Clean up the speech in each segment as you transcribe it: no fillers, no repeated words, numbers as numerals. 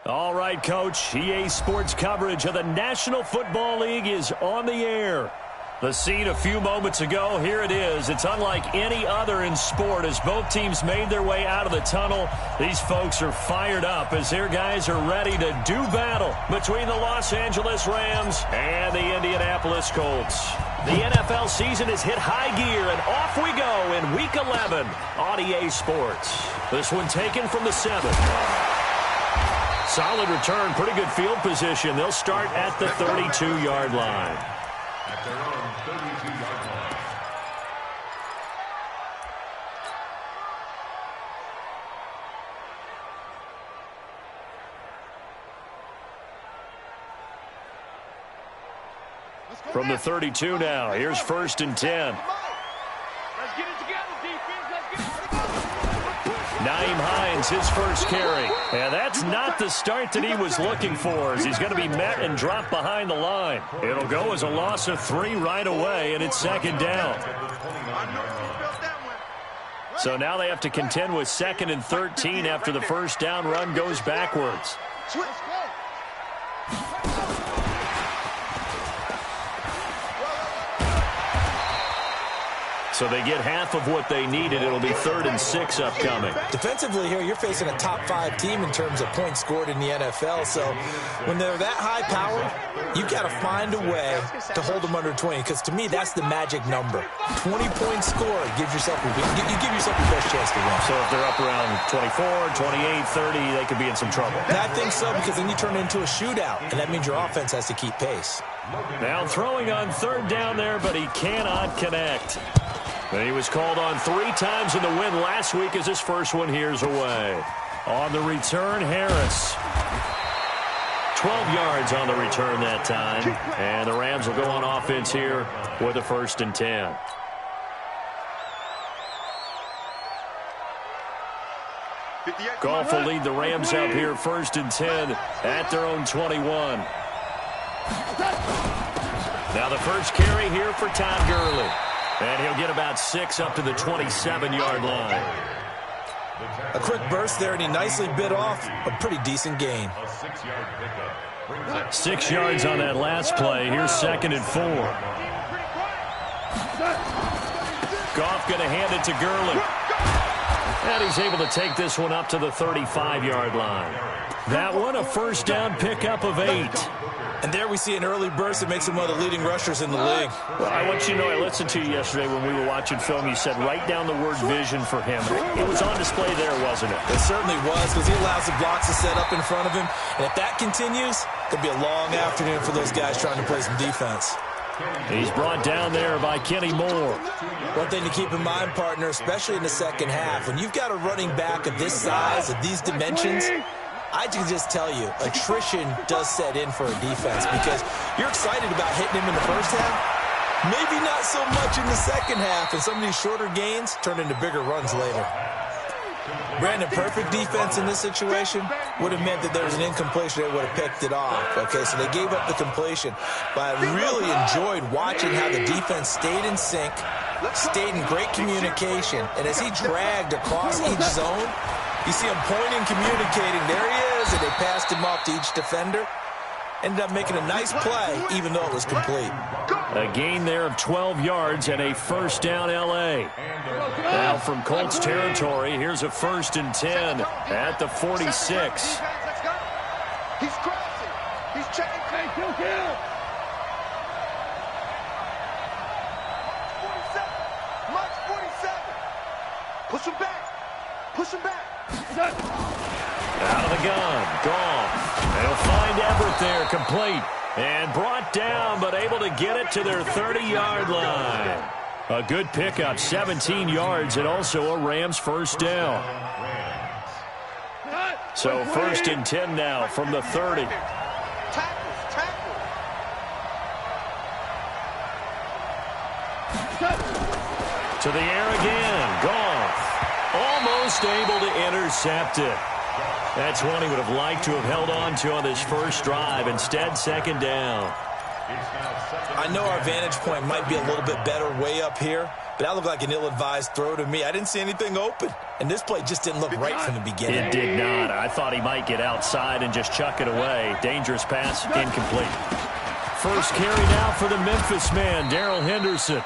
All right, Coach. EA Sports coverage of the National Football League is on the air. The scene a few moments ago, here it is. It's unlike any other in sport as both teams made their way out of the tunnel. These folks are fired up as their guys are ready to do battle between the Los Angeles Rams and the Indianapolis Colts. The NFL season has hit high gear, and off we go in Week 11 on EA Sports. This one taken from the 7. Solid return, pretty good field position. They'll start at the 32-yard line. At their own 32-yard line. From the 32 now, here's 1st and 10. Let's get it together, defense. Let's get it together. Naeem Hines, his first carry. And that's not the start that he was looking for, as he's going to be met and dropped behind the line. It'll go as a loss of 3 right away, and it's 2nd down. So now they have to contend with 2nd and 13 after the first down run goes backwards. So they get half of what they needed. It'll be 3rd and 6 upcoming. Defensively here, you're facing a top 5 team in terms of points scored in the NFL. So when they're that high-powered, you've got to find a way to hold them under 20. Because to me, that's the magic number. 20 points scored gives yourself you give yourself your best chance to win. So if they're up around 24, 28, 30, they could be in some trouble. I think so, because then you turn it into a shootout, and that means your offense has to keep pace. Now throwing on 3rd down there, but he cannot connect. He was called on 3 times in the win last week as his first one here's away. On the return, Harris. 12 yards on the return that time. And the Rams will go on offense here with a 1st and 10. Goff will lead the Rams up here 1st and 10 at their own 21. Now the first carry here for Todd Gurley. And he'll get about 6 up to the 27-yard line. A quick burst there, and he nicely bit off a pretty decent gain. 6 yards on that last play. Here's 2nd and 4. Goff going to hand it to Gurley. And he's able to take this one up to the 35-yard line. That one, a first down pickup of 8. And there we see an early burst that makes him one of the leading rushers in the league. Well, I want you to know, I listened to you yesterday when we were watching film. You said write down the word vision for him. It was on display there, wasn't it? It certainly was, because he allows the blocks to set up in front of him. And if that continues, it'll be a long afternoon for those guys trying to play some defense. He's brought down there by Kenny Moore. One thing to keep in mind, partner, especially in the second half, when you've got a running back of this size, of these dimensions, I can just tell you, attrition does set in for a defense, because you're excited about hitting him in the first half, maybe not so much in the second half, and some of these shorter gains turn into bigger runs later. Brandon, perfect defense in this situation would have meant that there was an incompletion. They would have picked it off. Okay, so they gave up the completion. But I really enjoyed watching how the defense stayed in sync, stayed in great communication, and as he dragged across each zone, you see him pointing, communicating. There he is, and they passed him off to each defender. Ended up making a nice play, even though it was complete. A gain there of 12 yards and a first down L.A. Now from Colts territory, here's a 1st and 10 at the 46. He's crossing. He's checking. Kill. 47. March 47. Push him back. Out of the gun, Goff. They'll find Everett there, complete. And brought down, but able to get it to their 30-yard line. A good pickup, 17 yards, and also a Rams first down. So 1st and 10 now from the 30. To the air again, Goff. Almost able to intercept it. That's one he would have liked to have held on to on this first drive. Instead, 2nd down. I know our vantage point might be a little bit better way up here, but that looked like an ill-advised throw to me. I didn't see anything open, and this play just didn't look right from the beginning. It did not. I thought he might get outside and just chuck it away. Dangerous pass, incomplete. First carry now for the Memphis man, Darrell Henderson.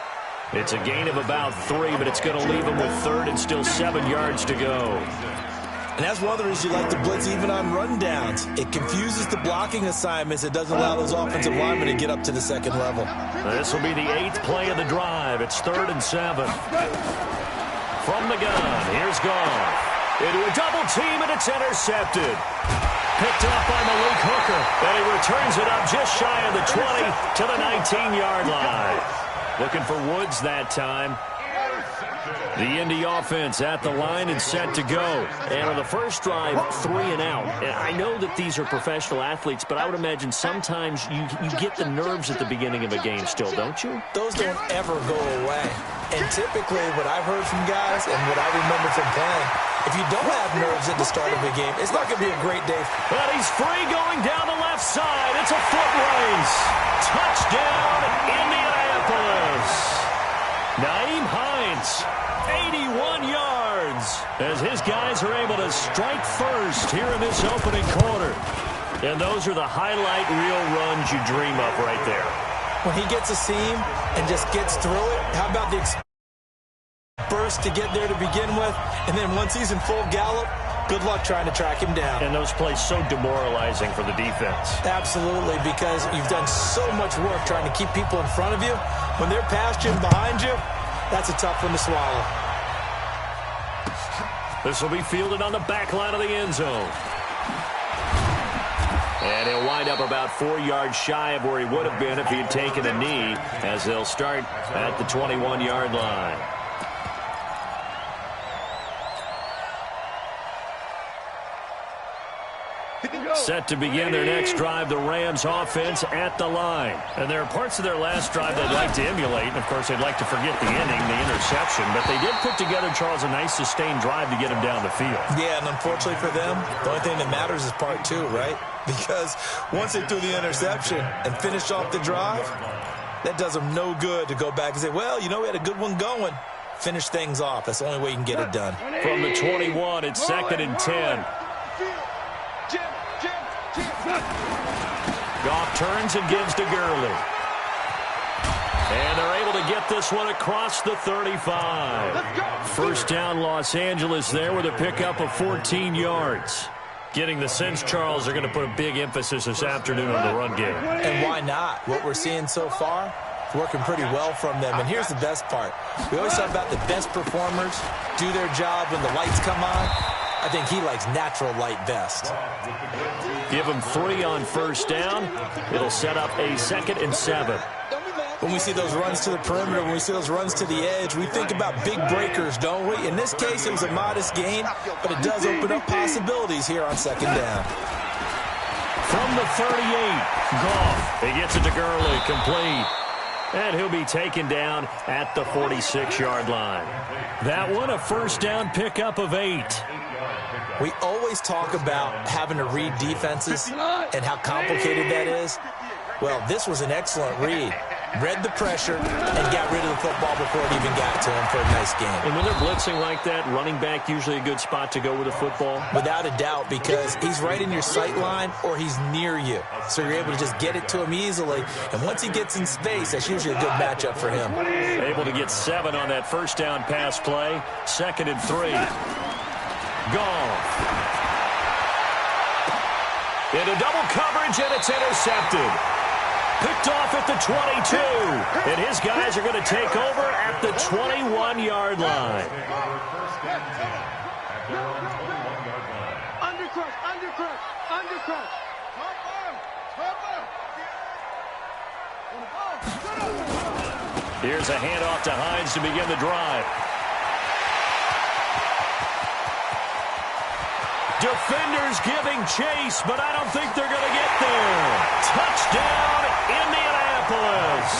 It's a gain of about 3, but it's going to leave him with 3rd and still 7 yards to go. And that's one of the reasons you like to blitz even on rundowns. It confuses the blocking assignments. It doesn't allow those offensive linemen to get up to the second level. This will be the 8th play of the drive. It's 3rd and 7. From the gun, here's Goff. Into a double team, and it's intercepted. Picked up by Malik Hooker, and he returns it up just shy of the 20 to the 19-yard line. Looking for Woods that time. The Indy offense at the line and set to go. And on the first drive, 3 and out. And I know that these are professional athletes, but I would imagine sometimes you get the nerves at the beginning of a game still, don't you? Those don't ever go away. And typically, what I've heard from guys and what I remember from playing, if you don't have nerves at the start of a game, it's not going to be a great day. But he's free going down the left side. It's a foot race. Touchdown, Indianapolis. Nyheim Hines, 81 yards, as his guys are able to strike first here in this opening quarter. And those are the highlight reel runs you dream of right there. When he gets a seam and just gets through it, how about the burst to get there to begin with? And then once he's in full gallop, good luck trying to track him down. And those plays so demoralizing for the defense. Absolutely, because you've done so much work trying to keep people in front of you. When they're past you and behind you, that's a tough one to swallow. This will be fielded on the back line of the end zone. And he'll wind up about 4 yards shy of where he would have been if he had taken a knee, as they'll start at the 21-yard line. Set to begin their next drive, the Rams offense at the line. And there are parts of their last drive they'd like to emulate. And, of course, they'd like to forget the inning, the interception. But they did put together, Charles, a nice sustained drive to get him down the field. Yeah, and unfortunately for them, the only thing that matters is part 2, right? Because once they threw the interception and finished off the drive, that does them no good to go back and say, well, you know, we had a good one going. Finish things off. That's the only way you can get it done. From the 21, it's 2nd and 10. Goff turns and gives to Gurley. And they're able to get this one across the 35. First down, Los Angeles there with a pickup of 14 yards. Getting the sense, Charles, they're going to put a big emphasis this afternoon on the run game. And why not? What we're seeing so far is working pretty well from them. And here's the best part. We always talk about the best performers do their job when the lights come on. I think he likes natural light best. Give him 3 on first down. It'll set up a 2nd and 7. When we see those runs to the perimeter, when we see those runs to the edge, we think about big breakers, don't we? In this case, it was a modest gain, but it does open up possibilities here on 2nd down. From the 38, Goff. He gets it to Gurley, complete. And he'll be taken down at the 46-yard line. That one, a first down pickup of 8. We always talk about having to read defenses and how complicated that is. Well, this was an excellent read. Read the pressure and got rid of the football before it even got to him for a nice game. And when they're blitzing like that, running back usually a good spot to go with the football? Without a doubt, because he's right in your sight line or he's near you. So you're able to just get it to him easily. And once he gets in space, that's usually a good matchup for him. Able to get 7 on that first down pass play. 2nd and 3. Goff. Into double coverage, and it's intercepted. Picked off at the 22. And his guys are going to take over at the 21-yard line. Here's a handoff to Hines to begin the drive. Defenders giving chase, but I don't think they're going to get there. Touchdown, Indianapolis.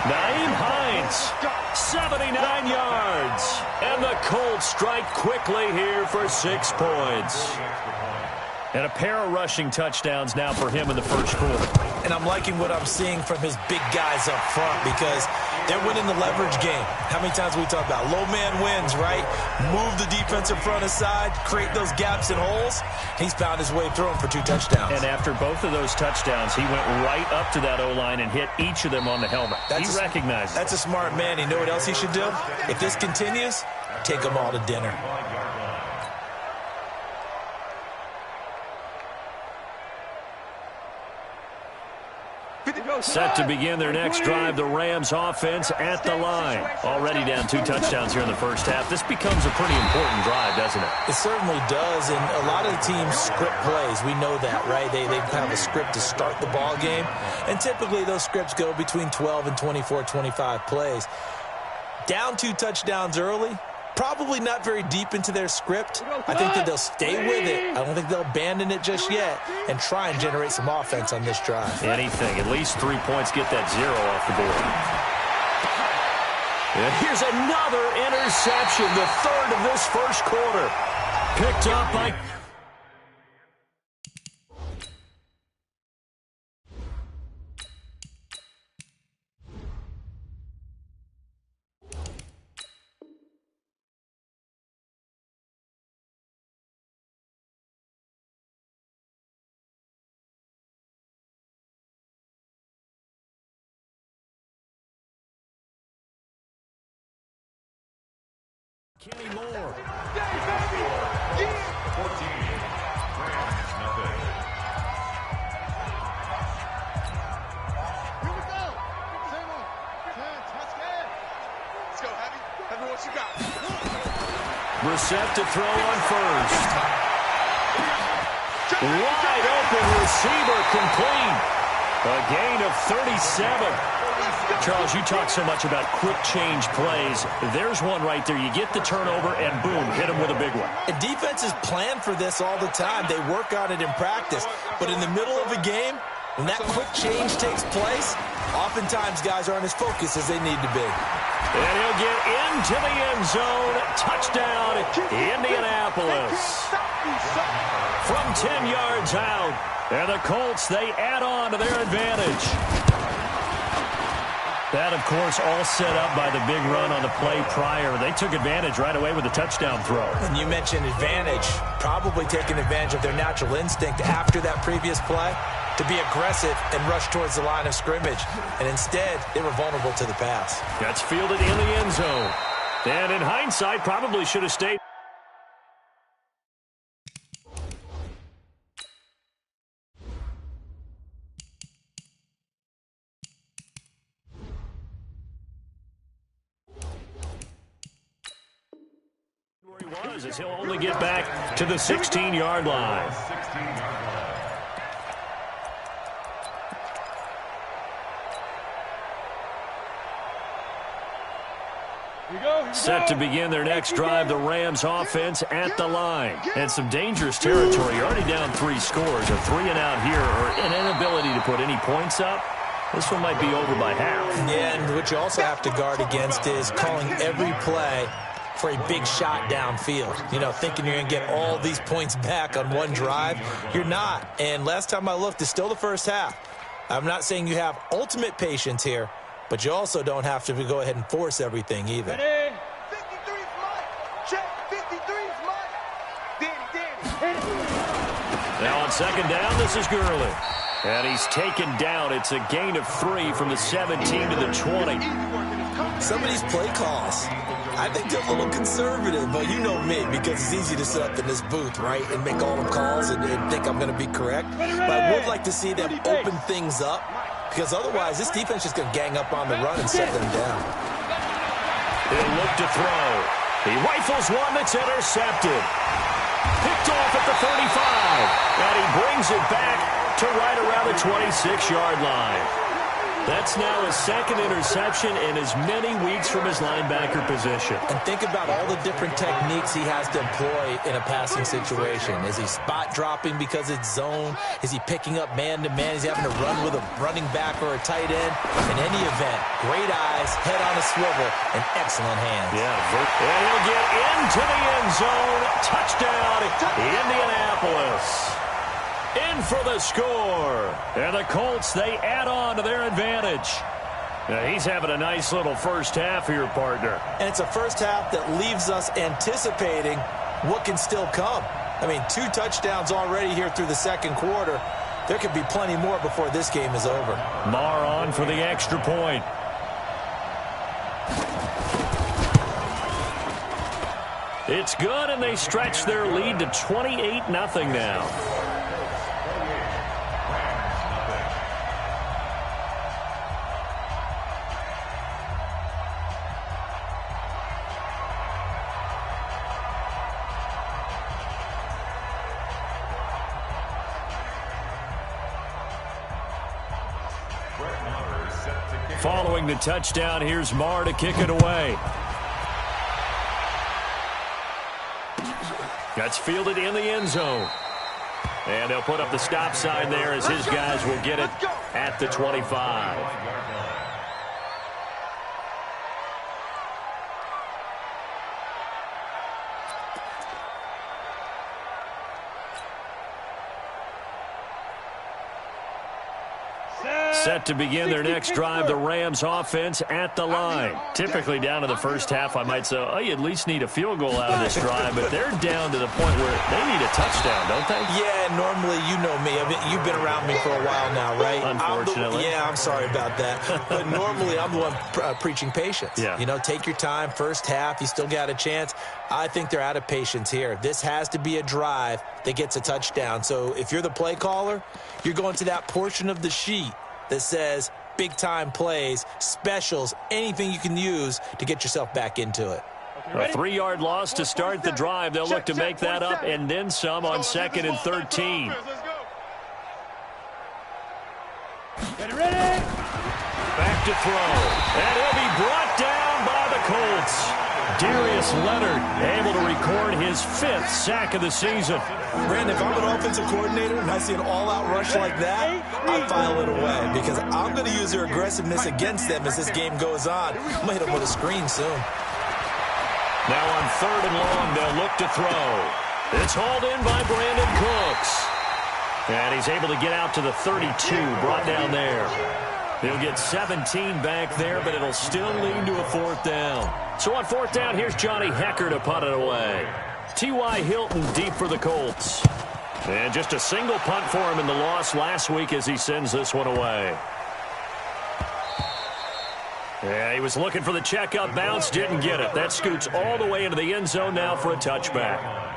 Nyheim Hines, 79 yards. And the Colts strike quickly here for 6 points. And a pair of rushing touchdowns now for him in the first quarter. And I'm liking what I'm seeing from his big guys up front because They're winning the leverage game. How many times we talk about low man wins, right? Move the defensive front aside, create those gaps and holes. He's found his way through them for 2 touchdowns. And after both of those touchdowns, he went right up to that O-line and hit each of them on the helmet. He recognizes. That's a smart man. You know what else he should do? If this continues, take them all to dinner. Set to begin their next drive, the Rams offense at the line. Already down 2 touchdowns here in the first half. This becomes a pretty important drive, doesn't it? It certainly does, and a lot of the teams script plays. We know that, right? They have a script to start the ball game, and typically those scripts go between 12 and 24, 25 plays. Down 2 touchdowns early, probably not very deep into their script. I think that they'll stay with it. I don't think they'll abandon it just yet and try and generate some offense on this drive. Anything. At least 3 points, get that 0 off the board. And here's another interception, the 3rd of this first quarter. Picked up by... Kenny Moore. 14, Rams, nothing. Here we go. Same one. 10, touchdown. Let's go, Heavy. Heavy, what you got? Receptive throw on first. Wide open receiver complete. A gain of 37. Charles, you talk so much about quick change plays. There's one right there. You get the turnover, and boom, hit him with a big one. And defenses plan for this all the time. They work on it in practice. But in the middle of a game, when that quick change takes place, oftentimes guys aren't as focused as they need to be. And he'll get into the end zone. Touchdown, Indianapolis. From 10 yards out. And the Colts, they add on to their advantage. That, of course, all set up by the big run on the play prior. They took advantage right away with a touchdown throw. And you mentioned advantage, probably taking advantage of their natural instinct after that previous play to be aggressive and rush towards the line of scrimmage. And instead, they were vulnerable to the pass. That's fielded in the end zone. And in hindsight, probably should have stayed. As he'll only get back to the 16-yard line. 16-yard line. Set to begin their next drive, the Rams offense at the line. And some dangerous territory. You're already down 3 scores. A 3-and-out here, or an inability to put any points up. This one might be over by half. Yeah, and what you also have to guard against is calling every play for a big shot downfield. You know, thinking you're going to get all these points back on one drive. You're not. And last time I looked, it's still the first half. I'm not saying you have ultimate patience here, but you also don't have to go ahead and force everything either. 53 is mine. Check. 53 is mine. Danny. Now on second down, this is Gurley. And he's taken down. It's a gain of 3 from the 17 to the 20. Some of these play calls, I think they're a little conservative, but you know me, because it's easy to sit up in this booth, right, and make all the calls and think I'm going to be correct. But I would like to see them open things up, because otherwise this defense is going to gang up on the run and set them down. He'll look to throw. He rifles one that's intercepted. Picked off at the 35. And he brings it back to right around the 26-yard line. That's now his second interception in as many weeks from his linebacker position. And think about all the different techniques he has to employ in a passing situation. Is he spot dropping because it's zone? Is he picking up man-to-man? Is he having to run with a running back or a tight end? In any event, great eyes, head on a swivel, and excellent hands. Yeah, and he'll get into the end zone. Touchdown, Indianapolis. In for the score. And the Colts, they add on to their advantage. He's having a nice little first half here, partner. And it's a first half that leaves us anticipating what can still come. I mean, 2 touchdowns already here through the second quarter. There could be plenty more before this game is over. Marr on for the extra point. It's good, and they stretch their lead to 28-0 now. Following the touchdown, here's Marr to kick it away. That's fielded in the end zone. And they'll put up the stop sign there as his guys will get it at the 25. Set to begin their next drive, the Rams offense at the line. Typically down to the first half, I might say, oh, you at least need a field goal out of this drive, but they're down to the point where they need a touchdown, don't they? Yeah, normally, you know me. I mean, you've been around me for a while now, right? Unfortunately. I'm sorry about that. But normally, I'm the one preaching patience. Yeah. You know, take your time, first half, you still got a chance. I think they're out of patience here. This has to be a drive that gets a touchdown. So if you're the play caller, you're going to that portion of the sheet that says big-time plays, specials, anything you can use to get yourself back into it. A 3-yard loss to start the drive. They'll look to make that up and then some on 2nd and 13. Get ready. Back to throw. And he'll be brought down by the Colts. Darius Leonard able to record his 5th sack of the season. Brandon, if I'm an offensive coordinator and I see an all-out rush like that, I file it away because I'm going to use their aggressiveness against them as this game goes on. I'm going to hit them with a screen soon. Now on 3rd and long, they'll look to throw. It's hauled in by Brandon Cooks. And he's able to get out to the 32, brought down there. He'll get 17 back there, but it'll still lead to a 4th down. So on 4th down, here's Johnny Hecker to punt it away. T.Y. Hilton deep for the Colts. And just a single punt for him in the loss last week as he sends this one away. Yeah, he was looking for the checkup bounce, didn't get it. That scoots all the way into the end zone now for a touchback.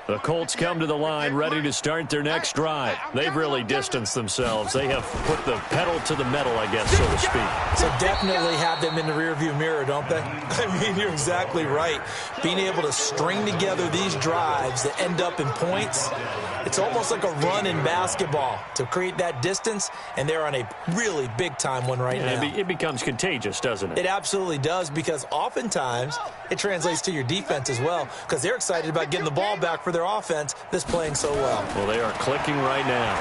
The Colts come to the line ready to start their next drive. They've really distanced themselves. They have put the pedal to the metal, I guess, so to speak. So definitely have them in the rearview mirror, don't they? I mean, you're exactly right. Being able to string together these drives that end up in points, it's almost like a run in basketball to create that distance, and they're on a really big-time one right now. It becomes contagious, doesn't it? It absolutely does, because oftentimes it translates to your defense as well, because they're excited about getting the ball back for their offense that's playing so well. Well, they are clicking right now.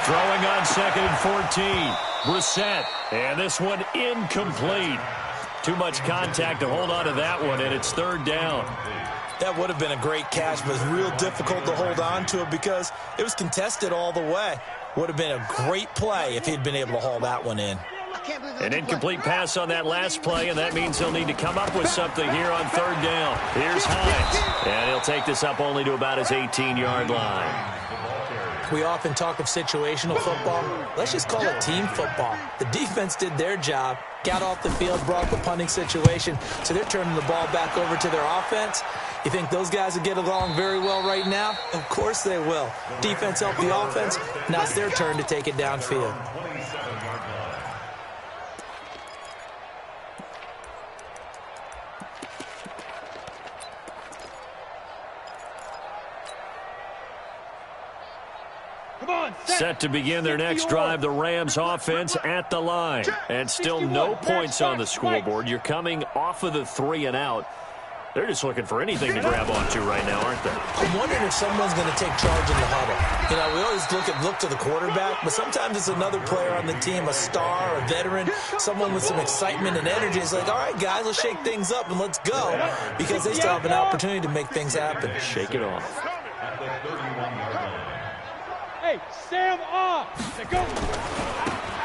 Throwing on 2nd and 14. Brissett, and this one incomplete. Too much contact to hold on to that one, and it's 3rd down. That would have been a great catch, but it's real difficult to hold on to it because it was contested all the way. Would have been a great play if he'd been able to haul that one in. An incomplete pass on that last play, and that means he'll need to come up with something here on 3rd down. Here's Hines, and he'll take this up only to about his 18-yard line. We often talk of situational football. Let's just call it team football. The defense did their job, got off the field, brought the punting situation, so they're turning the ball back over to their offense. You think those guys will get along very well right now? Of course they will. Defense helped the offense. Now it's their turn to take it downfield. Set to begin their next drive, the Rams offense at the line. And still no points on the scoreboard. You're coming off of the 3 and out. They're just looking for anything to grab onto right now, aren't they? I'm wondering if someone's going to take charge in the huddle. You know, we always look to the quarterback, but sometimes it's another player on the team, a star, a veteran, someone with some excitement and energy. It's like, all right, guys, let's shake things up and let's go, because they still have an opportunity to make things happen. Shake it off. Hey, Sam off. Go.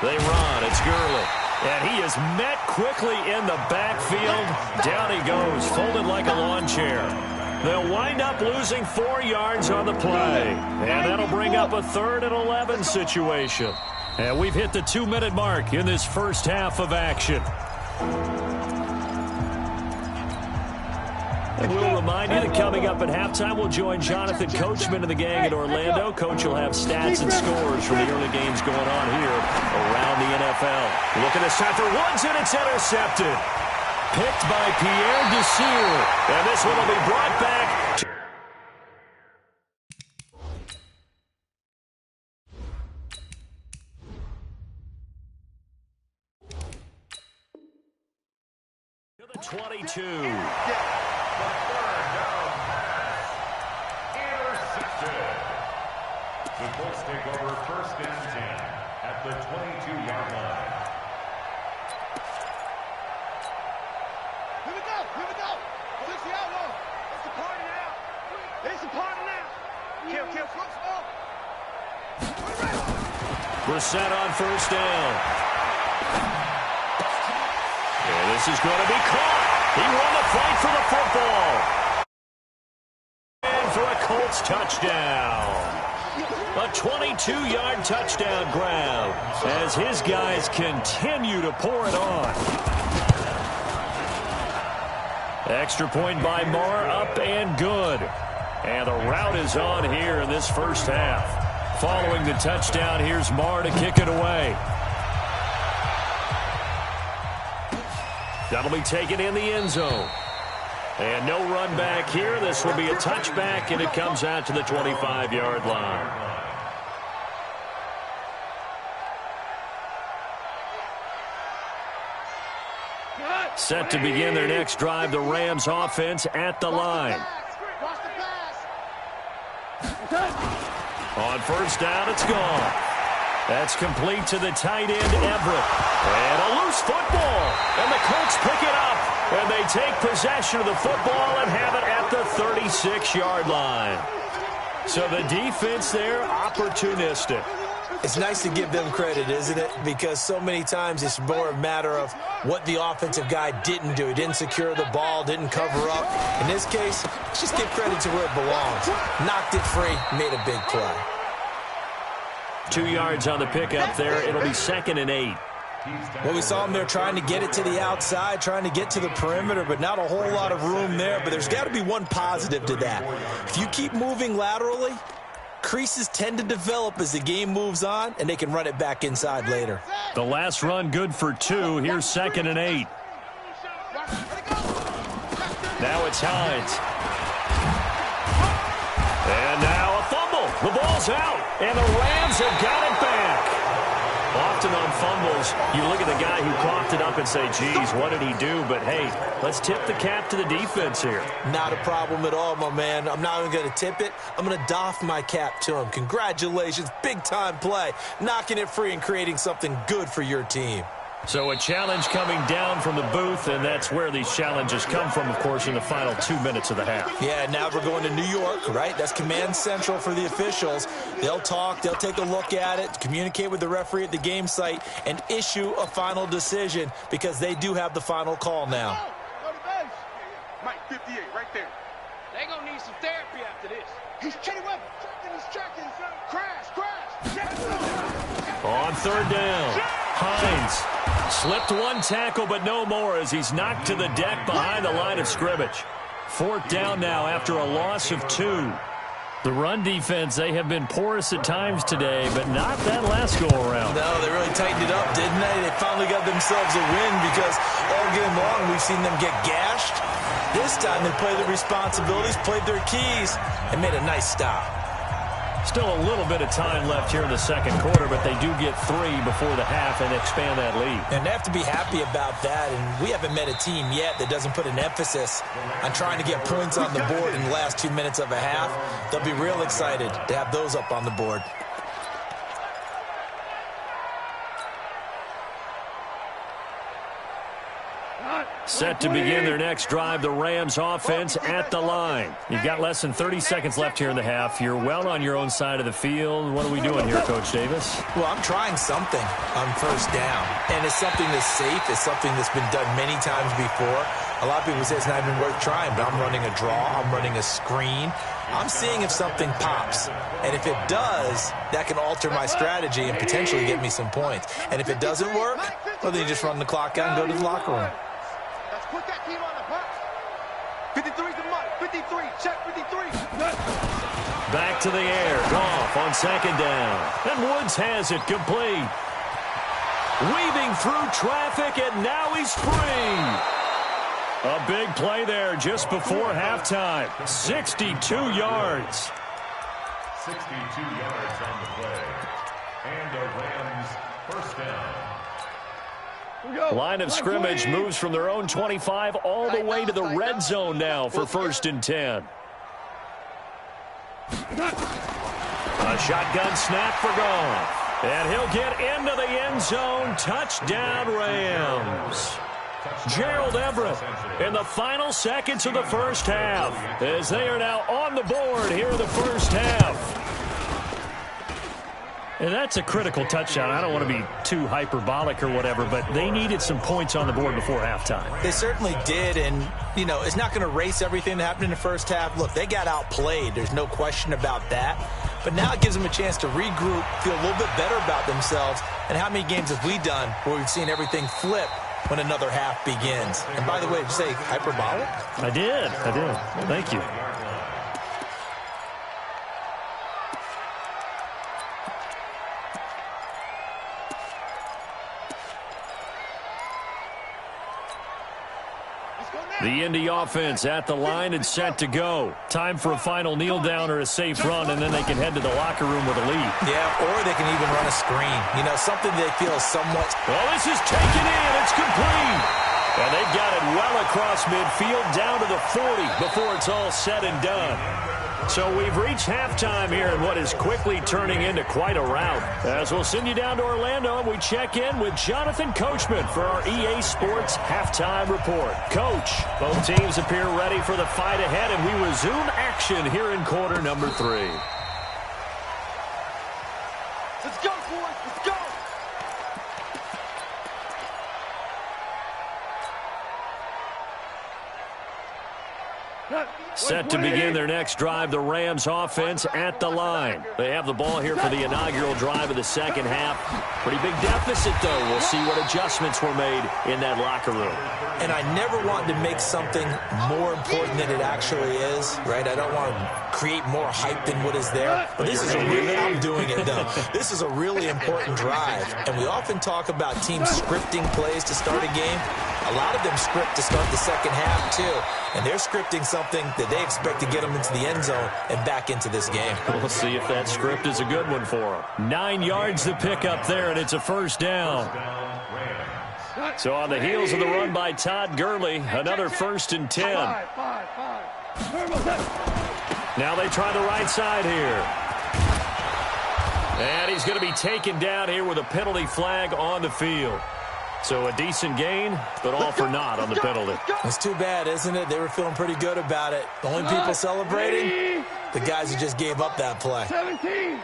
They run. It's Gurley. And he is met quickly in the backfield. Down he goes, folded like a lawn chair. They'll wind up losing 4 yards on the play. And that'll bring up a 3rd and 11 situation. And we've hit the 2-minute mark in this first half of action. And we'll remind you that coming up at halftime, we'll join Jonathan Coachman and the gang in Orlando. Coach will have stats and scores from the early games going on here around the NFL. Look at this time for Woods, and it's intercepted. Picked by Pierre Desir. And this one will be brought back to the 22. The Colts take over 1st and 10 at the 22-yard line. Here we go. 60 out low. It's the party now. It's the party now. Kill, flip, smoke. Brissett on 1st down. And this is going to be caught. He won the fight for the football. And for a Colts touchdown. A 22-yard touchdown grab as his guys continue to pour it on. Extra point by Marr, up and good. And the route is on here in this first half. Following the touchdown, here's Marr to kick it away. That'll be taken in the end zone. And no run back here. This will be a touchback, and it comes out to the 25-yard line. Set to begin their next drive, the Rams offense at the line. On 1st down, it's gone. That's complete to the tight end, Everett. And a loose football. And the Colts pick it up. And they take possession of the football and have it at the 36-yard line. So the defense there, opportunistic. It's nice to give them credit, isn't it? Because so many times it's more a matter of what the offensive guy didn't do. He didn't secure the ball, didn't cover up. In this case, let's just give credit to where it belongs. Knocked it free, made a big play. 2 yards on the pickup there. It'll be 2nd and 8. Well, we saw him there trying to get it to the outside, trying to get to the perimeter, but not a whole lot of room there. But there's got to be one positive to that. If you keep moving laterally, creases tend to develop as the game moves on, and they can run it back inside later. The last run good for 2. Here's 2nd and 8. Now it's Hines. And now a fumble. The ball's out, and the Rams have got it back. Often on fumbles, you look at the guy who coughed it up and say, geez, what did he do? But, hey, let's tip the cap to the defense here. Not a problem at all, my man. I'm not even going to tip it. I'm going to doff my cap to him. Congratulations. Big-time play. Knocking it free and creating something good for your team. So a challenge coming down from the booth, and that's where these challenges come from, of course, in the final 2 minutes of the half. Yeah, now we're going to New York, right? That's command central for the officials. They'll talk, they'll take a look at it, communicate with the referee at the game site, and issue a final decision because they do have the final call now. Mike, 58, right there. They gonna need some therapy after this. He's checking weapon. He's checking. Crash. On 3rd down, Hines slipped one tackle, but no more as he's knocked to the deck behind the line of scrimmage. 4th down now after a loss of 2. The run defense, they have been porous at times today, but not that last go-around. No, they really tightened it up, didn't they? They finally got themselves a win because all game long we've seen them get gashed. This time they played their responsibilities, played their keys, and made a nice stop. Still a little bit of time left here in the second quarter, but they do get 3 before the half and expand that lead. And they have to be happy about that, and we haven't met a team yet that doesn't put an emphasis on trying to get points on the board in the last 2 minutes of a half. They'll be real excited to have those up on the board. Set to begin their next drive, the Rams offense at the line. You've got less than 30 seconds left here in the half. You're well on your own side of the field. What are we doing here, Coach Davis? Well, I'm trying something on first down, and it's something that's safe. It's something that's been done many times before. A lot of people say it's not even worth trying, but I'm running a draw. I'm running a screen. I'm seeing if something pops, and if it does, that can alter my strategy and potentially get me some points. And if it doesn't work, well, then you just run the clock out and go to the locker room. Put that team on the box. 53's the money. 53. Check 53. Back to the air. Goff on second down. And Woods has it complete. Weaving through traffic, and now he's free. A big play there just before halftime. 62 yards. 62 yards on the play. And the Rams first down. Line of scrimmage moves from their own 25 all the way to the red zone now for 1st and 10. A shotgun snap for Goff. And he'll get into the end zone. Touchdown, Rams. Gerald Everett in the final seconds of the first half as they are now on the board here in the first half. And that's a critical touchdown. I don't want to be too hyperbolic or whatever, but they needed some points on the board before halftime. They certainly did, and, you know, it's not going to erase everything that happened in the first half. Look, they got outplayed. There's no question about that. But now it gives them a chance to regroup, feel a little bit better about themselves. And how many games have we done where we've seen everything flip when another half begins? And by the way, did you say hyperbolic? I did. Thank you. The Indy offense at the line and set to go. Time for a final kneel down or a safe run, and then they can head to the locker room with a lead. Yeah, or they can even run a screen. You know, something they feel somewhat... Well, this is taken in. It's complete. And they've got it well across midfield down to the 40 before it's all said and done. So we've reached halftime here in what is quickly turning into quite a rout. As we'll send you down to Orlando, and we check in with Jonathan Coachman for our EA Sports Halftime Report. Coach, both teams appear ready for the fight ahead, and we resume action here in quarter number 3. Let's go, boys. Let's go. Set to begin their next drive, the Rams offense at the line. They have the ball here for the inaugural drive of the second half. Pretty big deficit, though. We'll see what adjustments were made in that locker room. And I never want to make something more important than it actually is, right? I don't want to create more hype than what is there. But this is a really, I'm doing it, though. This is a really important drive. And we often talk about teams scripting plays to start a game. A lot of them script to start the second half, too. And they're scripting something that they expect to get them into the end zone and back into this game. We'll see if that script is a good one for them. 9 yards to pick up there, and it's a first down. So on the heels of the run by Todd Gurley, another 1st and 10. Now they try the right side here. And he's going to be taken down here with a penalty flag on the field. So a decent gain, but all for naught on the penalty. It's too bad, isn't it? They were feeling pretty good about it. The only people celebrating, the guys who just gave up that play. 17.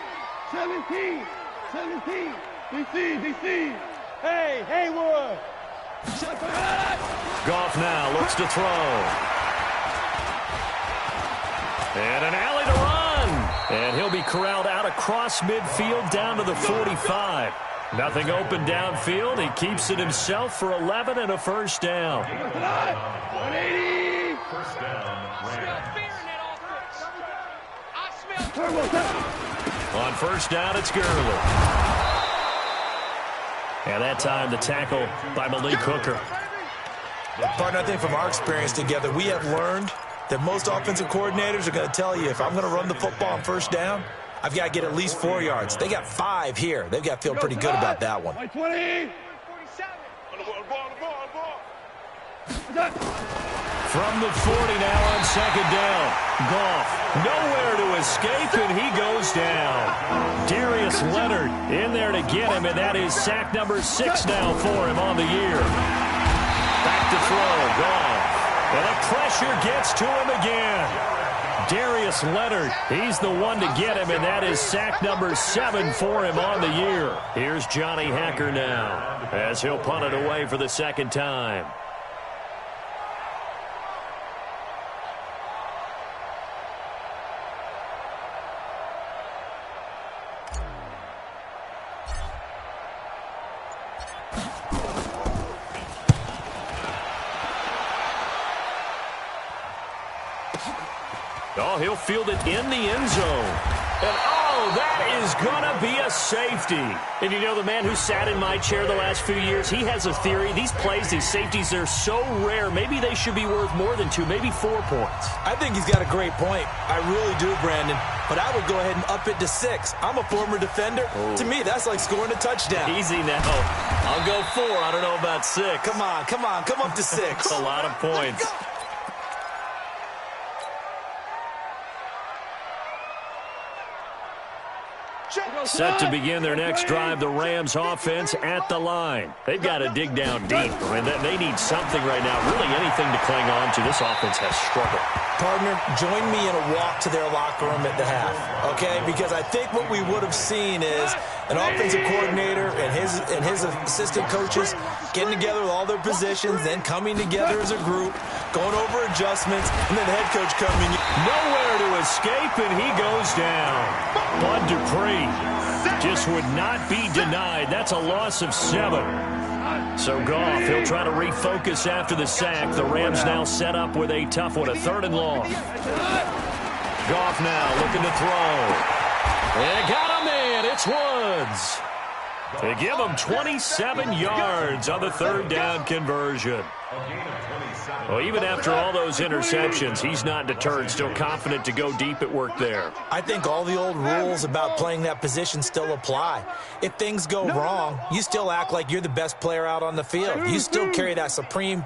DC. Hey, Haywood. Goff now looks to throw. And an alley to run. And he'll be corralled out across midfield down to the 45. Nothing open downfield. He keeps it himself for 11 and a first down. 180. First down, Rams. On first down, it's Gurley. And that time the tackle by Malik Hooker. Partner, I think from our experience together, we have learned that most offensive coordinators are going to tell you, if I'm going to run the football on first down, I've got to get at least 4 yards. They got 5 here. They've got to feel pretty good about that one. 20. From the 40 now on second down. Goff nowhere to escape, and he goes down. Darius Leonard in there to get him, and that is sack number 6 now for him on the year. Back to throw, Goff. And the pressure gets to him again. Darius Leonard, he's the one to get him, and that is sack number 7 for him on the year. Here's Johnny Hacker now as he'll punt it away for the second time. Oh, he'll field it in the end zone. And, oh, that is going to be a safety. And you know, the man who sat in my chair the last few years, he has a theory. These plays, these safeties, they're so rare. Maybe they should be worth more than 2, maybe 4 points. I think he's got a great point. I really do, Brandon. But I would go ahead and up it to 6. I'm a former defender. Oh. To me, that's like scoring a touchdown. Easy now. I'll go 4. I don't know about 6. Come on. Come up to 6. That's a lot of points. Set to begin their next drive, the Rams offense at the line. They've got to dig down deep. I mean, they need something right now, really anything to cling on to. This offense has struggled. Partner, join me in a walk to their locker room at the half, okay? Because I think what we would have seen is an offensive coordinator and his assistant coaches getting together with all their positions, then coming together as a group, going over adjustments, and then the head coach coming. Nowhere to escape, and he goes down. Bud Dupree just would not be denied. That's a loss of 7. So Goff, he'll try to refocus after the sack. The Rams now set up with a tough one, a 3rd and long. Goff now looking to throw. And got him in. It's Woods. They give him 27 yards on the 3rd down conversion. Well, even after all those interceptions, he's not deterred, still confident to go deep at work there. I think all the old rules about playing that position still apply. If things go wrong, you still act like you're the best player out on the field. You still carry that supreme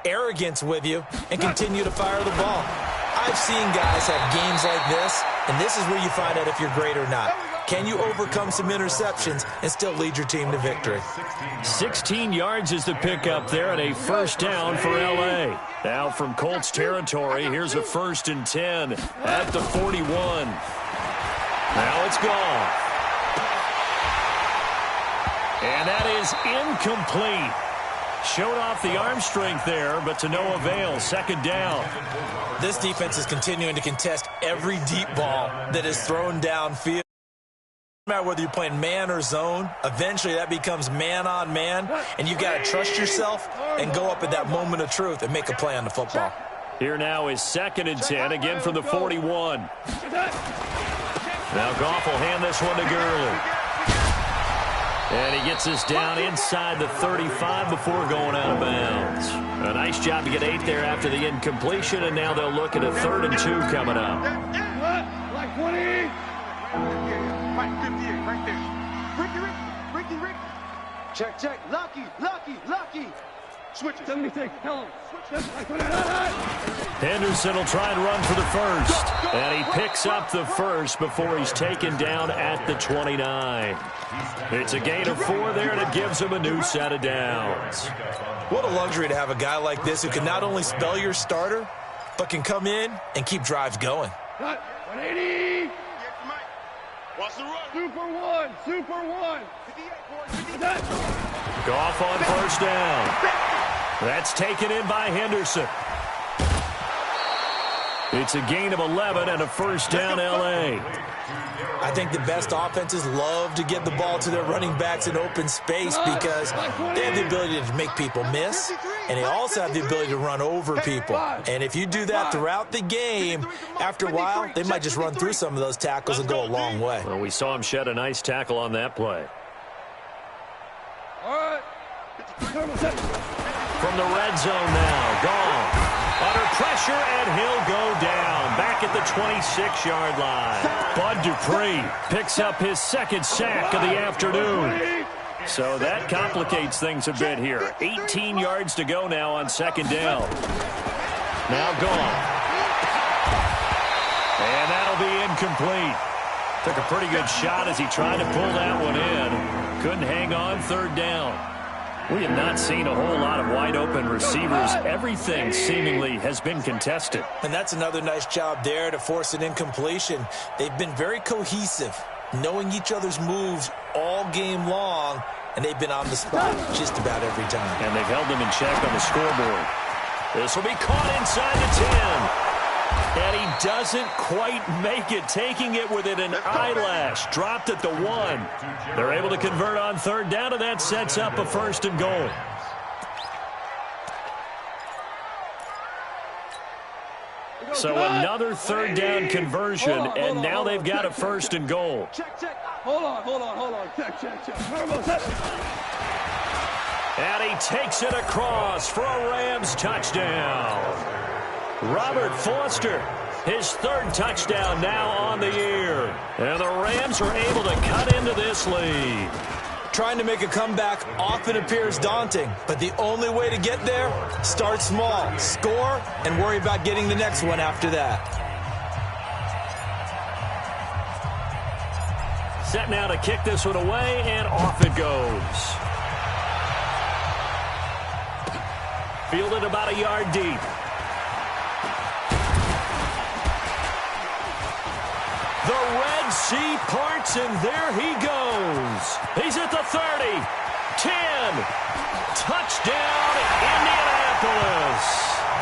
arrogance with you and continue to fire the ball. I've seen guys have games like this, and this is where you find out if you're great or not. Can you overcome some interceptions and still lead your team to victory? 16 yards is the pickup there, and a 1st down for L.A. Now from Colts territory, here's a 1st and 10 at the 41. Now it's gone. And that is incomplete. Showed off the arm strength there, but to no avail. 2nd down. This defense is continuing to contest every deep ball that is thrown downfield. No matter whether you're playing man or zone, eventually that becomes man on man, and you've got to trust yourself and go up at that moment of truth and make a play on the football. Here now is 2nd and 10, again from the 41. Now Goff will hand this one to Gurley. And he gets this down inside the 35 before going out of bounds. A nice job to get 8 there after the incompletion, and now they'll look at a 3rd and 2 coming up. Like 20. Right there. Ricky. Check. Lucky. Switch it. 76. Tell him. Henderson will try and run for the 1st. And he picks up the 1st before he's taken down at the 29. It's a gain of 4 there, and it gives him a new set of downs. What a luxury to have a guy like this who can not only spell your starter, but can come in and keep drives going. 180. Watch the run. Super one. Goff on 1st down. That's taken in by Henderson. It's a gain of 11 and a 1st down, L.A. I think the best offenses love to get the ball to their running backs in open space because they have the ability to make people miss, and they also have the ability to run over people. And if you do that throughout the game, after a while, they might just run through some of those tackles and go a long way. Well, we saw him shed a nice tackle on that play. All right. From the red zone now, Goff under pressure, and he'll go down. Back at the 26-yard line. Bud Dupree picks up his second sack of the afternoon. So that complicates things a bit here. 18 yards to go now on second down. Now gone. And that'll be incomplete. Took a pretty good shot as he tried to pull that one in. Couldn't hang on third down. We have not seen a whole lot of wide-open receivers. Everything seemingly has been contested. And that's another nice job there to force an incompletion. They've been very cohesive, knowing each other's moves all game long, and they've been on the spot just about every time. And they've held them in check on the scoreboard. This will be caught inside the 10. And he doesn't quite make it, taking it within an eyelash. Dropped at the 1. They're able to convert on third down, and that sets up a first and goal. So another third down conversion, and now they've got a first and goal. Check. Hold on. Check. And he takes it across for a Rams touchdown. Robert Foster, his third touchdown now on the year. And the Rams are able to cut into this lead. Trying to make a comeback often appears daunting, but the only way to get there, start small, score, and worry about getting the next one after that. Set now to kick this one away, and off it goes. Fielded about a yard deep. The Red Sea parts, and there he goes. He's at the 30, 10. Touchdown, Indianapolis.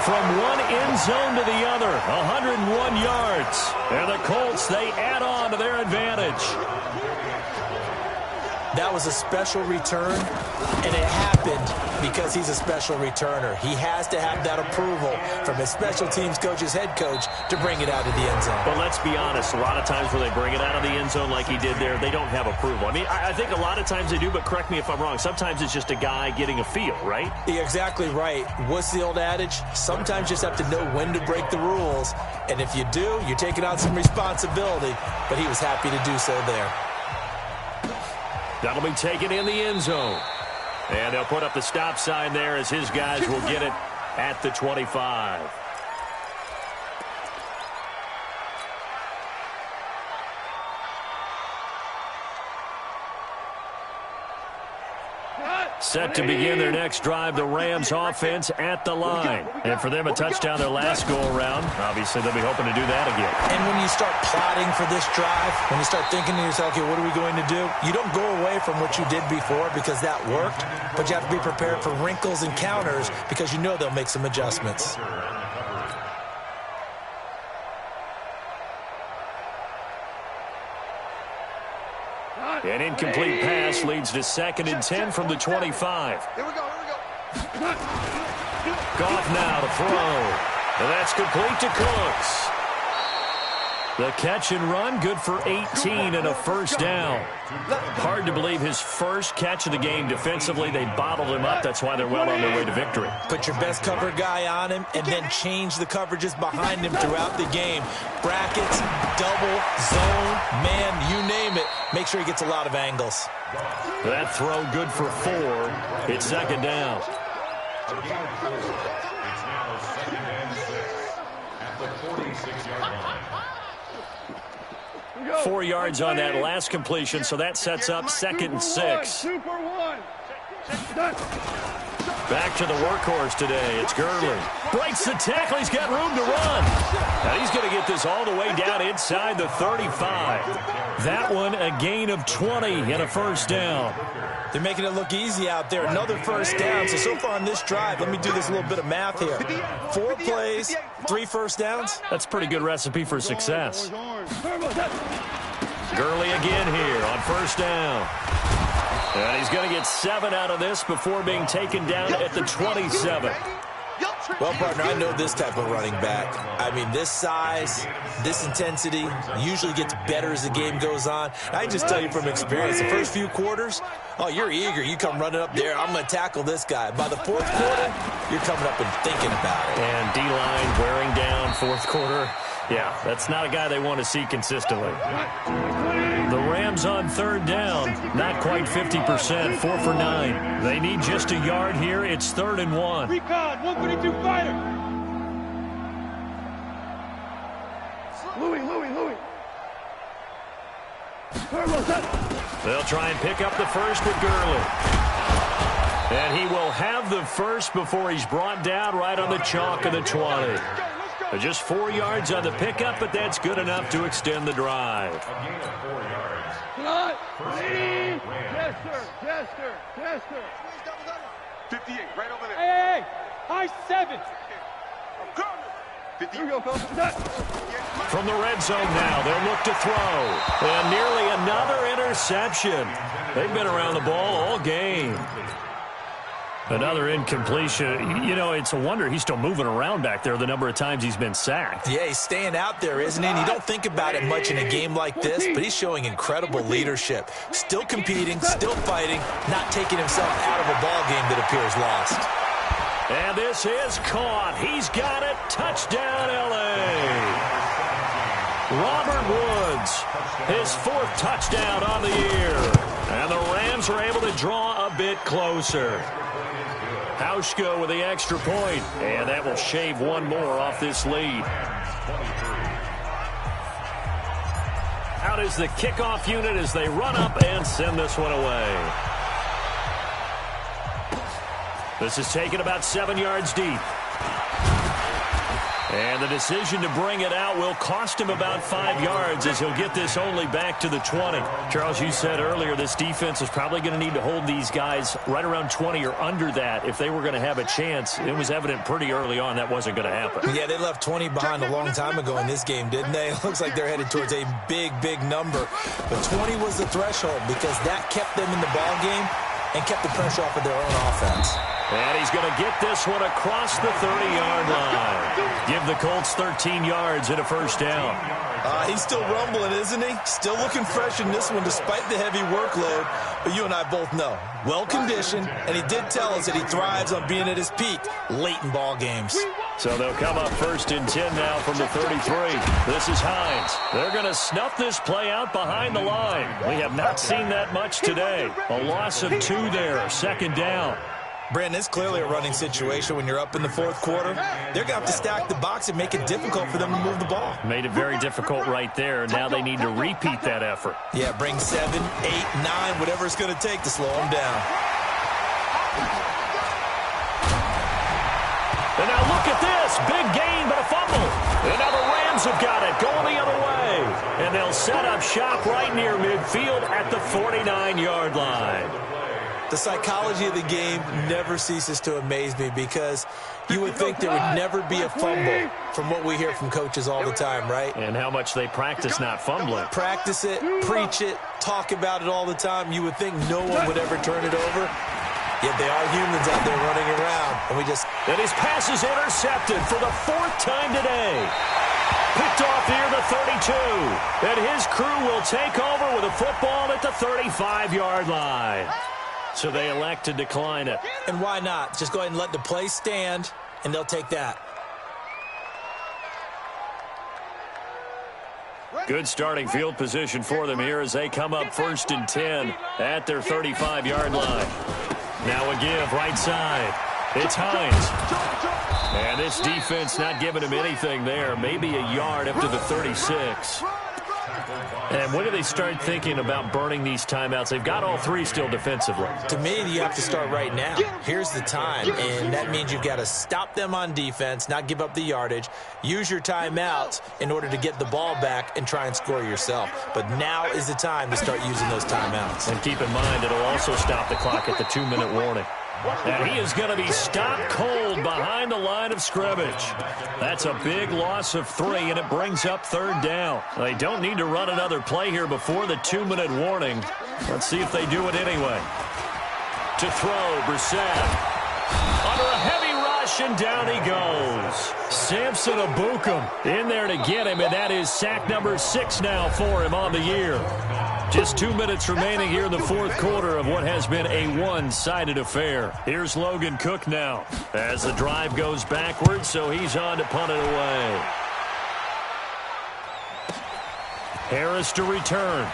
From one end zone to the other, 101 yards. And the Colts, they add on to their advantage. That was a special return, and it happened because he's a special returner. He has to have that approval from his special teams coach's head coach to bring it out of the end zone. But let's be honest, a lot of times when they bring it out of the end zone like he did there, they don't have approval. I mean, I think a lot of times they do, but correct me if I'm wrong. Sometimes it's just a guy getting a feel, right? You're exactly right. What's the old adage? Sometimes you just have to know when to break the rules, and if you do, you're taking on some responsibility, but he was happy to do so there. That'll be taken in the end zone. And they'll put up the stop sign there as his guys will get it at the 25. Set to begin their next drive, the Rams offense at the line. And for them, a touchdown their last go-around. Obviously, they'll be hoping to do that again. And when you start plotting for this drive, when you start thinking to yourself, okay, what are we going to do? You don't go away from what you did before because that worked, but you have to be prepared for wrinkles and counters because you know they'll make some adjustments. An incomplete pass leads to 2nd and 10 from the 25. Here we go. Goff now to throw. And that's complete to Cooks. The catch and run, good for 18 and a first down. Hard to believe his first catch of the game defensively. They bottled him up. That's why they're well on their way to victory. Put your best cover guy on him and then change the coverages behind him throughout the game. Brackets, double, zone, man, you name it. Make sure he gets a lot of angles. That throw good for 4. It's 2nd down. It's now 2nd and 6 at the 46-yard line. 4 yards on that last completion, so that sets up 2nd and 6. Super one. Back to the workhorse today. It's Gurley. Breaks the tackle. He's got room to run. Now he's going to get this all the way down inside the 35. That one a gain of 20 and a first down. They're making it look easy out there. Another first down. So far on this drive, let me do this little bit of math here. 4 plays, 3 first downs. That's a pretty good recipe for success. Gurley again here on first down. And he's going to get 7 out of this before being taken down at the 27. Well, partner, I know this type of running back. I mean, this size, this intensity usually gets better as the game goes on. I can just tell you from experience, the first few quarters, oh, you're eager. You come running up there, I'm going to tackle this guy. By the fourth quarter, you're coming up and thinking about it. And D-line wearing down fourth quarter. Yeah, that's not a guy they want to see consistently. The Rams on third down, not quite 50%, 4 for 9. They need just a yard here. It's 3rd and 1. Recon, 132 fighter. Louis. They'll try and pick up the first with Gurley. And he will have the first before he's brought down right on the chalk of the 20. Just 4 yards on the pickup, but that's good enough to extend the drive. A gain of 4 yards. Jester. 58, right over there. Hey, high 7. Here we go, Phil. From the red zone now, they'll look to throw. And nearly another interception. They've been around the ball all game. Another incompletion. You know, it's a wonder he's still moving around back there the number of times he's been sacked. Yeah, he's staying out there, isn't he? And you don't think about it much in a game like this, but he's showing incredible leadership. Still competing, still fighting, not taking himself out of a ball game that appears lost. And this is caught. He's got it. Touchdown, L.A. Robert Woods, his 4th touchdown on the year. And the Rams are able to draw a bit closer. Hauschka with the extra point, and that will shave one more off this lead. Out is the kickoff unit as they run up and send this one away. This is taken about 7 yards deep. And the decision to bring it out will cost him about 5 yards as he'll get this only back to the 20. Charles, you said earlier this defense is probably going to need to hold these guys right around 20 or under that if they were going to have a chance. It was evident pretty early on that wasn't going to happen. Yeah, they left 20 behind a long time ago in this game, didn't they? It looks like they're headed towards a big number. But 20 was the threshold because that kept them in the ball game and kept the pressure off of their own offense. And he's going to get this one across the 30-yard line. Give the Colts 13 yards and a first down. He's still rumbling, isn't he? Still looking fresh in this one despite the heavy workload. But you and I both know, well-conditioned, and he did tell us that he thrives on being at his peak late in ball games. So they'll come up 1st and 10 now from the 33. This is Hines. They're going to snuff this play out behind the line. We have not seen that much today. A loss of 2 there, 2nd down. Brandon, it's clearly a running situation when you're up in the 4th quarter. They're going to have to stack the box and make it difficult for them to move the ball. Made it very difficult right there. Now they need to repeat that effort. Yeah, bring 7, 8, 9, whatever it's going to take to slow them down. And now look at this. Big gain, but a fumble. And now the Rams have got it going the other way. And they'll set up shop right near midfield at the 49-yard line. The psychology of the game never ceases to amaze me because you would think there would never be a fumble from what we hear from coaches all the time, right? And how much they practice not fumbling. Practice it, preach it, talk about it all the time. You would think no one would ever turn it over. Yet they are humans out there running around. And his pass is intercepted for the 4th time today. Picked off near the 32. And his crew will take over with a football at the 35-yard line. So they elect to decline it. And why not? Just go ahead and let the play stand, and they'll take that. Good starting field position for them here as they come up 1st and 10 at their 35-yard line. Now a give right side. It's Hines. And this defense not giving him anything there. Maybe a yard up to the 36. And when do they start thinking about burning these timeouts? They've got all 3 still defensively. To me, you have to start right now. Here's the time, and that means you've got to stop them on defense, not give up the yardage, use your timeouts in order to get the ball back and try and score yourself. But now is the time to start using those timeouts. And keep in mind, it'll also stop the clock at the 2-minute warning. And he is going to be stopped cold behind the line of scrimmage. That's a big loss of 3, and it brings up 3rd down. They don't need to run another play here before the 2-minute warning. Let's see if they do it anyway. To throw, Brissett. Under a heavy rush, and down he goes. Samson Abukum in there to get him, and that is sack number 6 now for him on the year. Just 2 minutes remaining here in the fourth quarter of what has been a one-sided affair. Here's Logan Cook now as the drive goes backwards, so he's on to punt it away. Harris to return.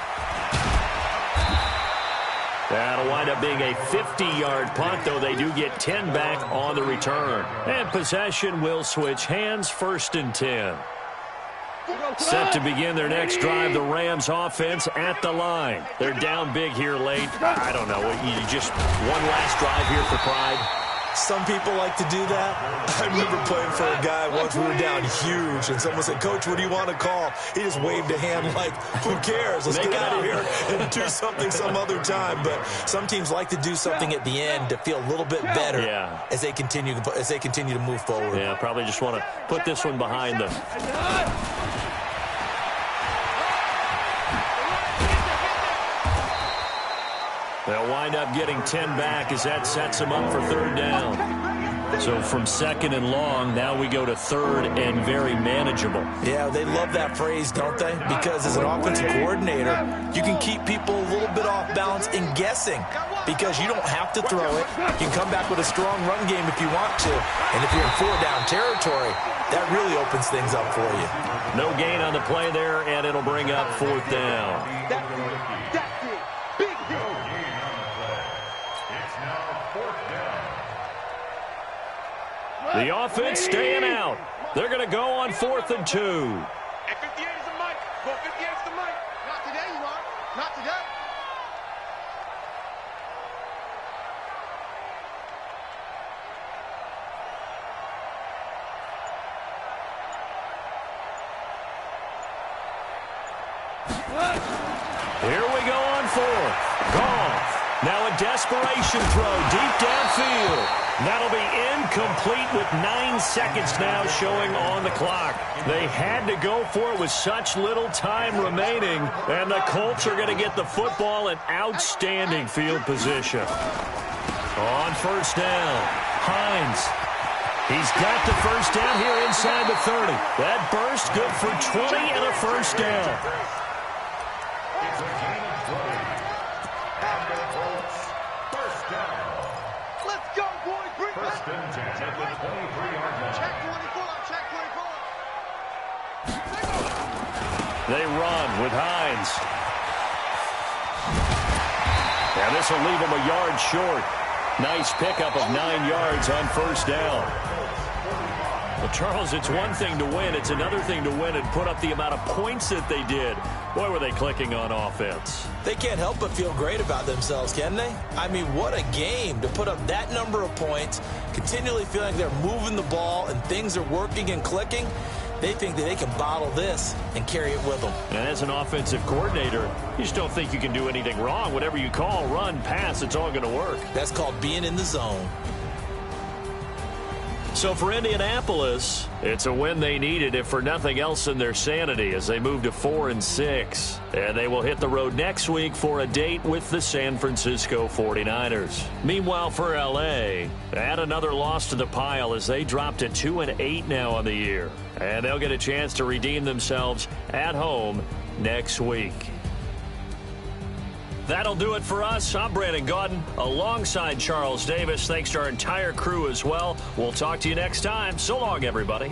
That'll wind up being a 50-yard punt, though they do get 10 back on the return. And possession will switch hands, 1st and 10. Set to begin their next drive, the Rams offense at the line. They're down big here late. I don't know. You just one last drive here for pride. Some people like to do that. I remember playing for a guy once. We were down huge, and someone said, "Coach, what do you want to call?" He just waved a hand like, who cares? Let's get out of here and do something some other time. But some teams like to do something at the end to feel a little bit better as they continue to move forward. Yeah, probably just want to put this one behind them. They'll wind up getting 10 back as that sets them up for 3rd down. So from 2nd and long, now we go to 3rd and very manageable. Yeah, they love that phrase, don't they? Because as an offensive coordinator, you can keep people a little bit off balance and guessing because you don't have to throw it. You can come back with a strong run game if you want to. And if you're in 4-down territory, that really opens things up for you. No gain on the play there, and it'll bring up 4th down. The offense staying out. They're going to go on 4th and 2. And 58 is the mic. Go 58 is the mic. Not today, you are. Not today. Here we go on 4th. Goff. Now a desperation throw deep downfield. That'll be incomplete with 9 seconds now showing on the clock. They had to go for it with such little time remaining, and the Colts are going to get the football in outstanding field position. On 1st down, Hines. He's got the 1st down here inside the 30. That burst good for 20 and a 1st down. It's a gain of 20. And the Colts, 1st down. Let's go, boys. Bring 1st and 10 at the 23-yard line. Check 24. Check 24. They run with Hines. And this will leave them a yard short. Nice pickup of 9 yards on 1st down. Well, Charles, it's one thing to win. It's another thing to win and put up the amount of points that they did. Boy, were they clicking on offense. They can't help but feel great about themselves, can they? I mean, what a game to put up that number of points, continually feeling they're moving the ball and things are working and clicking. They think that they can bottle this and carry it with them. And as an offensive coordinator, you just don't think you can do anything wrong. Whatever you call, run, pass, it's all going to work. That's called being in the zone. So for Indianapolis, it's a win they needed, if for nothing else in their sanity, as they move to 4-6. And they will hit the road next week for a date with the San Francisco 49ers. Meanwhile, for L.A., add another loss to the pile as they drop to 2-8 now on the year. And they'll get a chance to redeem themselves at home next week. That'll do it for us. I'm Brandon Gaudin alongside Charles Davis. Thanks to our entire crew as well. We'll talk to you next time. So long, everybody.